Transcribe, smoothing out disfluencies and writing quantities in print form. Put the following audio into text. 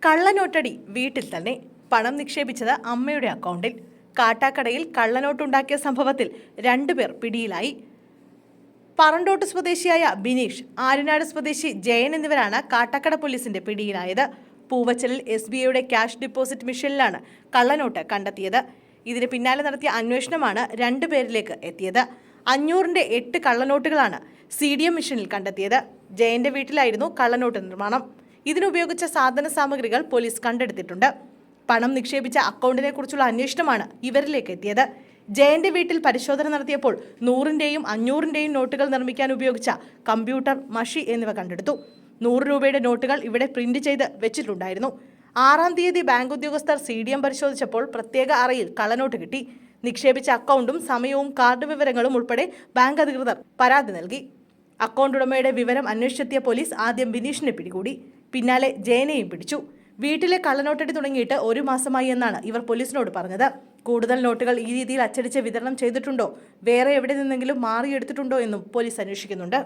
കള്ളനോട്ടടി വീട്ടിൽ തന്നെ. പണം നിക്ഷേപിച്ചത് അമ്മയുടെ അക്കൗണ്ടിൽ. കാട്ടാക്കടയിൽ കള്ളനോട്ടുണ്ടാക്കിയ സംഭവത്തിൽ 2 പേർ പിടിയിലായി. പറണ്ടോട്ട് സ്വദേശിയായ ബിനീഷ്, ആര്യനാട് സ്വദേശി ജയൻ എന്നിവരാണ് കാട്ടാക്കട പോലീസിന്റെ പിടിയിലായത്. പൂവച്ചലിൽ SBIയുടെ ക്യാഷ് ഡിപ്പോസിറ്റ് മെഷീനിലാണ് കള്ളനോട്ട് കണ്ടെത്തിയത്. ഇതിന് പിന്നാലെ നടത്തിയ അന്വേഷണമാണ് 2 പേരിലേക്ക് എത്തിയത്. 500ന്റെ 8 കള്ളനോട്ടുകളാണ് CDM മെഷീനിൽ കണ്ടെത്തിയത്. ജയന്റെ വീട്ടിലായിരുന്നു കള്ളനോട്ട് നിർമ്മാണം. ഇതിനുപയോഗിച്ച സാധന സാമഗ്രികൾ പോലീസ് കണ്ടെടുത്തിട്ടുണ്ട്. പണം നിക്ഷേപിച്ച അക്കൗണ്ടിനെ കുറിച്ചുള്ള അന്വേഷണമാണ് ഇവരിലേക്ക് എത്തിയത്. ജയന്റെ വീട്ടിൽ പരിശോധന നടത്തിയപ്പോൾ 100ന്റെയും 500ന്റെയും നോട്ടുകൾ നിർമ്മിക്കാൻ ഉപയോഗിച്ച കമ്പ്യൂട്ടർ, മഷി എന്നിവ കണ്ടെടുത്തു. 100 രൂപയുടെ നോട്ടുകൾ ഇവിടെ പ്രിന്റ് ചെയ്ത് വെച്ചിട്ടുണ്ടായിരുന്നു. 6-ാം തീയതി ബാങ്ക് ഉദ്യോഗസ്ഥർ CDM പരിശോധിച്ചപ്പോൾ പ്രത്യേക അറയിൽ കള്ളനോട്ട് കിട്ടി. നിക്ഷേപിച്ച അക്കൗണ്ടും സമയവും കാർഡ് വിവരങ്ങളും ഉൾപ്പെടെ ബാങ്ക് അധികൃതർ പരാതി നൽകി. അക്കൗണ്ട് ഉടമയുടെ വിവരം അന്വേഷിച്ചെത്തിയ പോലീസ് ആദ്യം ബിനീഷിനെ പിടികൂടി. പിന്നാലെ ജയനെയും പിടിച്ചു. വീട്ടിലെ കള്ളനോട്ടടി തുടങ്ങിയിട്ട് 1 മാസമായി എന്നാണ് ഇവർ പോലീസിനോട് പറഞ്ഞത്. കൂടുതൽ നോട്ടുകൾ ഈ രീതിയിൽ അച്ചടിച്ച് വിതരണം ചെയ്തിട്ടുണ്ടോ, വേറെ എവിടെ നിന്നെങ്കിലും മാറിയെടുത്തിട്ടുണ്ടോ എന്നും പോലീസ് അന്വേഷിക്കുന്നുണ്ട്.